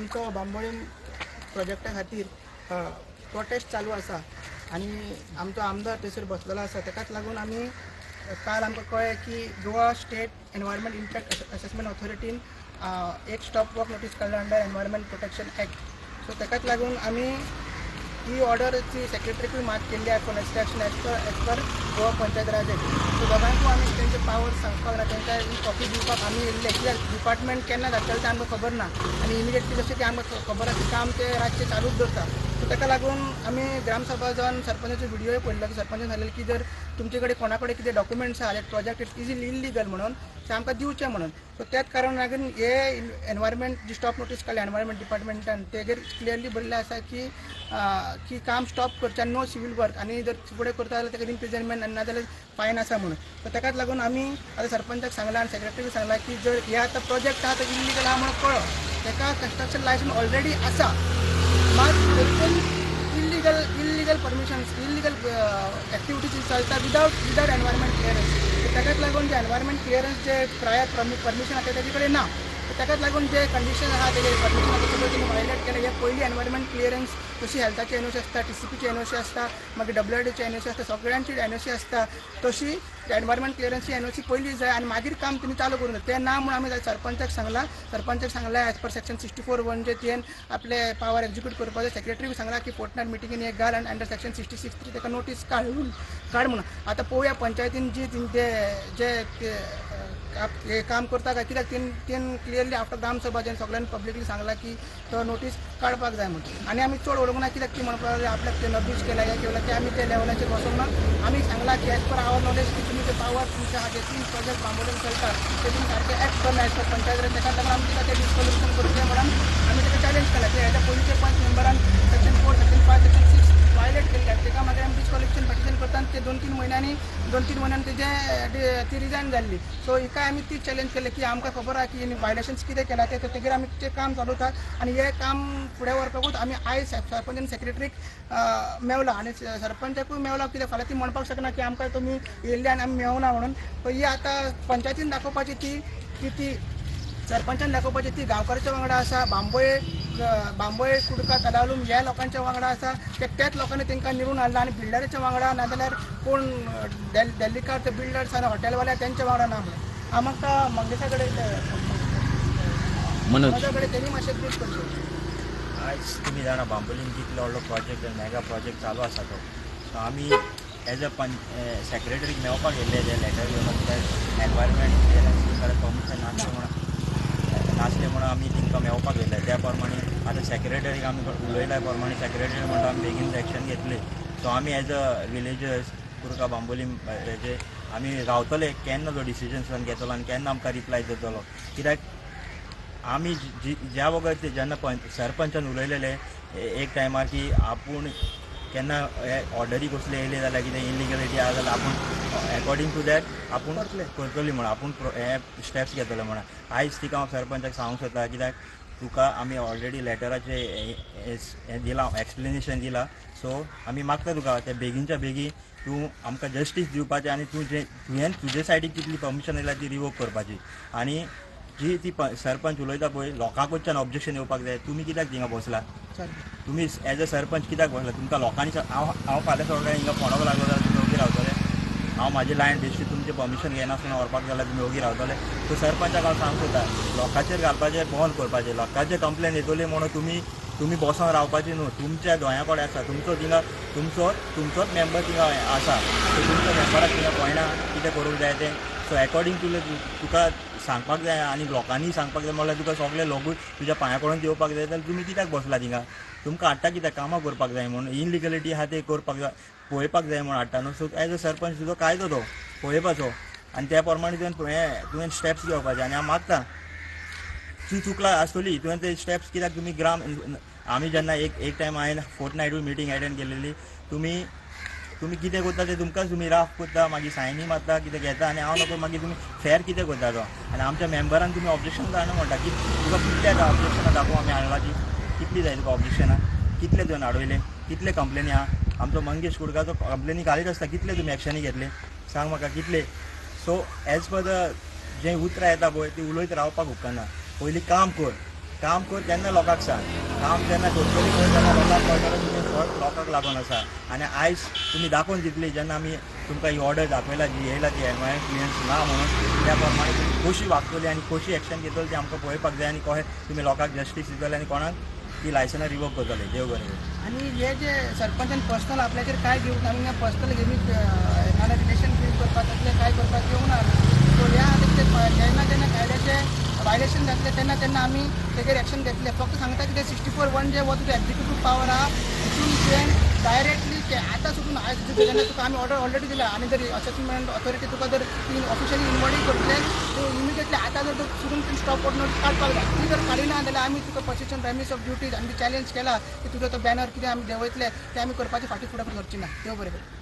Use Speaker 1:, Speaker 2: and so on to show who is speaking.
Speaker 1: आमचो बांबोळी प्रोजेक्टा खातीर प्रोटेस्ट चालू आसा आनी आमचो आमदार थंयसर बसलेलो आसा. ताकाच लागून आमी काल आमकां कळ्ळें की Goa state environment impact assessment ऑथॉरिटीन एक स्टॉप वर्क नोटीस काडला under environment protection act. So ताकाच लागून आमी ही ऑर्डरची सेक्रेटरीकूय मात केल्ली आहे for action as per Goa panchayat raj act. So दोगांयकूय आमी तेंचे पावर सांगपाक ना, तेंकां ही कॉपी दिवपाक आमी येयल्ले. कित्याक डिपार्टमेंट केन्ना धाडटले तें आमकां खबर ना आनी इमिडिएटली जशें की आमकां खबर आसा काम ते रातचें चालूच दवरता. सो ताका लागून आमी ग्रामसभा जावन सरपंचाचो व्हिडियोय पळयल्लो की सरपंचान सांगलें की जर तुमचे कडेन कोणा कडेन कितें डॉक्युमेंट्स आहा प्रोजेक्ट इट इज इल्लिगल म्हणून ते आमकां दिवचें म्हणून. सो त्याच कारण लागून हे एनवायरमेंट जी स्टॉप नोटीस काडल्या एनवायरमेंट डिपार्टमेंटान तेजेर क्लियरली बरयल्लें आसा की काम स्टॉप करचें नो सिवील वर्क आनी जर फुडें करता जाल्यार ताका इम्प्रिजनमेंट आनी नाजाल्यार फायन आसा म्हणून. सो ताकाच लागून आमी आतां सरपंचाक सांगलां आनी सेक्रेटरीक सांगलां की जर हे आतां प्रोजेक्ट आहा तो इल्लिगल आहा म्हणून कळ्ळो, ताका कंस्ट्रक्शन लायसन्स ऑलरेडी आसा, मात इल्लिगल परमिशन्स इल्लिगल एक्टिविटीज चलता विदाउट एनवायरमेंट क्लियरन्स. ताकाच लागून जे एनवायरमेंट क्लियरन्स जे प्रायर परमिशन आसा तेजे कडेन ना. ताकाच लागून जे कंडिशन आहा तेजे परमिशन आसा सगळे तिने वायलेट केले. हे पयली एनवायरमेंट क्लियरन्स तशी हेल्थाची एनओसी आसता, टीसीपीची एनओसी आसता, मागीर WRDची एनओसी आसता, सगळ्यांची एनओसी आसता. तशी एनवायरमेंट क्लियरन्सची एनओसी पयली जाय आनी मागीर काम तिने चालू करूं जाय. तें ना म्हणून आमी सरपंचाक सांगलां एज पर सेक्शन 64(1) जे तुवें आपले पावर एक्झिक्यूट करपाक जाय. सेक्रेटरीक सांगलां की फोर्टनायट मिटिंगेन एक घाल आनी अंडर सेक्शन 66(3) ताका नोटीस काड म्हणून. आतां पळोवया पंचायतीन जे काम करता काय, कित्याक तेन क्लियरली आफ्टर ग्रामसभा जेन्ना सगळ्यांनी पब्लिकली सांगला की तो नोटीस काडपाक जाय म्हणून. आनी आमी चड उलोवंक ना कित्याक ती म्हणपाक लागली आपल्याक ते नबीश केला हे केला ते आमी त्या लेवलाचेर वचोंक ना. आमी सांगला की एज पर आवर नॉलेज की तुमी जे पावर तुमचे हा जे 3 प्रोजेक्ट बांबोळीन चलता ते तुमी सारके एक्ट करना एज पर पंचायत राज. ताका लागून आमी तिका ते डिस्क्वॉलिफिकेशन करचें म्हणून आमी ताका चॅलेंज केला की हेच्या पयलींचे 5 मेंबरान सेक्शन 4, सेक्शन 5, सेक्शन 6 वायलेट केल्ले. ताका मागीर आमी डिस्क्वॉलिफिकेशन पिटिशन करता आनी ते 2-3 म्हयन्यांनी तेजे ती रिजायन जाल्ली. सो हिका आमी ती चॅलेंज केले की आमकां खबर आहा की वायलेशन्स कितें केला ते तेजेर आमी तें काम चालवता आनी हे काम फुडें व्हरपाकूच आमी आयज सरपंच आनी सेक्रेटरीक मेवला आनी सरपंचाकूय मेवला. कित्याक फाल्यां ती म्हणपाक शकना की आमकां तुमी येयल्ले आनी आमी मेवना म्हणून. सो ही आतां पंचायतीन दाखोवपाची ती सरपंचान दाखोवपाची ती गांवकारांच्या वांगडा आसा, बांबोळे कुडका तलावलूम ह्या लोकांच्या वांगडा आसा. त्याच लोकांनी तांकां निरून हाडला आनी बिल्डराच्या वांगडा नाजाल्यार कोण दिल्लीकार ते बिल्डर्स आनी हॉटेलवाल्या तेंच्या वांगडा ना म्हणून. आमकां मंगेशा कडेन तेणी मातशें प्लीज करचें.
Speaker 2: आयज तुमी जाणा बांबोलीन कितलो व्हडलो प्रोजेक्ट मेगा प्रोजेक्ट चालू आसा तो. सो आमी एज अ सेक्रेटरीक मेळपाक गेल्ले ते लेटर घेवन कित्याक एनवायरमेंट क्लियरन्स परमिशन नासलें म्हणून आमी तांकां मेळपाक गेले. त्या प्रमाणे आतां सेक्रेटरीक आमी उलयल्या प्रमाणे सेक्रेटरी म्हणटा आमी बेगीन एक्शन घेतली. सो आमी एज अ विलेजर्स कुडका बांबोली हेजे आमी रावतले केन्ना तो डिसिजन घेतलो आनी केन्ना आमकां रिप्लाय जातलो. कित्याक आमी ज्या वगत जेन्ना सरपंचान उलयलेले एक टायमार की आपूण केन्ना ऑर्डरी कसले येयले जाल्यार कितें इलिगलिटी आहा जाल्यार आपूण अकॉर्डिंग टू दॅट आपूण करतली म्हणून आपूण हे स्टेप्स घेतले म्हणून. आयज तिका हांव सरपंचाक सांगूंक सोदता कित्याक तुका आमी ऑलरेडी लेटराचे हें दिलां एक्सप्लेनेशन दिलां. सो आमी मागता तुका ते बेगीनच्या बेगीन तूं आमकां जस्टीस दिवपाचें आनी तुवें तुजे सायडीक कितली परमिशन येयल्या ती रिवोक करपाची. आनी जी ती सरपंच उलयता पळय लोकांकडच्यान ऑब्जेक्शन येवपाक जाय. तुमी कित्याक थिंगा बसला? तुमी एज अ सरपंच कित्याक बसला? तुमकां लोकांनी हांव फाल्यां सकाळीं हिंगा फोंडाक लागलो जाल्यार तुमी ओगी रावतले? हांव म्हाजी लायन बेश्टी तुमचें परमिशन घेनासतना व्हरपाक जाल्यार तुमी ओगी रावतले? सो सरपंचाक हांव सांगूंक सोदता लोकांचेर घालपाचें बंद करपाचें. लोकांचे कंप्लेन येतली म्हणून तुमी बसोन रावपाची न्हू. तुमच्या दोळ्या कडेन आसा तुमचो थिंगा तुमचोच मेंबर थिंगा आसा. सो तुमच्या मेंबराक थिंगा पळयना कितें करूंक जाय तें. सो अकॉर्डिंग टू तुका सांगपाक जाय आनी लोकांनी सांगपाक जाय म्हणल्यार तुका सगळे लोकूय तुज्या पांया पडून येवपाक जाय जाल्यार तुमी कित्याक बसला थिंगा? तुमकां हाडटा कित्याक कामां करपाक जाय म्हणून. इनलिगलिटी आहा ते करपाक जाय पळोवपाक जाय म्हणून हाडटा न्हू. सो एज अ सरपंच तुजो कायदो तो पळोवपाचो आनी त्या प्रमाणे तुवें स्टेप्स घेवपाचे. आनी हांव मागता ती चुकला आसतली तुवें ते स्टेप्स कित्याक तुमी आमी जेन्ना एक टायम हांवें फोर्टनायटूय मिटींग एटेंड केलेली. तुमी कितें करता तें तुमकांच तुमी राफ करता मागीर सायनी मारता कितें घेता आनी हांव नको मागीर तुमी फेर कितें करता तो. आनी आमच्या मेंबरान तुमी ऑब्जेक्शन जाणा म्हणटा की तुका कितले ऑब्जेक्शनां दाखोवं आमी हाडला ती कितली जाय तुका ऑब्जेक्शनां? कितले तुवें हाडवयले? कितले कंप्लेनी आहा? आमचो मंगेश कुडकाचो कंप्लेनी घालीत आसता. कितले तुमी एक्शनी घेतले सांग म्हाका कितले? सो एज पर द जें उतरां येता पळय ती उलयत रावपाक उपकारना. पयलीं काम कर. काम कर तेन्ना लोकांक सांग, काम जेन्ना टोटली कर तेन्ना लोकांक कळटलें तुजें फळ लोकांक लागून आसा. आनी आयज तुमी दाखोवन दितली जेन्ना आमी तुमकां ही ऑर्डर दाखयला जी येयला ती एनवायरमेंट क्लियरन्स ना म्हणून त्या प्रमाणे तुमी कशी वागतली आनी कशी एक्शन घेतली ती आमकां पळोवपाक जाय आनी कशें तुमी लोकांक जस्टीस दितले आनी कोणाक ती लायसनां रिवोक करतले. देव बरें करूं.
Speaker 1: आणि हे जे सरपंचान पर्सनल आपल्याचेर काय घेवन आमी पर्सनल गेमी नाना रिलेशन बिल्ड करपाक तसले काय करपाक येवना. सो ह्या खातीर ते जेन्ना जेन्ना कायद्याचे वायलेशन जातले तेन्ना तेन्ना आमी तेजेर एक्शन घेतले. फक्त सांगता की ते 64(1) जे हो तुका एक्झिक्युटीव पावर आहा तितून तुवें डायरेक्टली ते आतां सुटून जेन्ना तुका आमी ऑर्डर ऑलरेडी दिला आनी जर असेसमेंट ऑथॉरिटी तुका जर ऑफिशियली इन्वॉल्व करतले सो इमिडिएटली आतां जर सुटून स्टॉप ऑर्डर काडपाक जाय. ती जर काडिना जाल्यार आमी तुका पोसिशन रेमिस ऑफ ड्युटीज आनी चॅलेंज केला की तुजो तो बॅनर कितें आमी देंवयतले ते आमी करपाची फाटी फुडें करची ना. देव बरें करूं.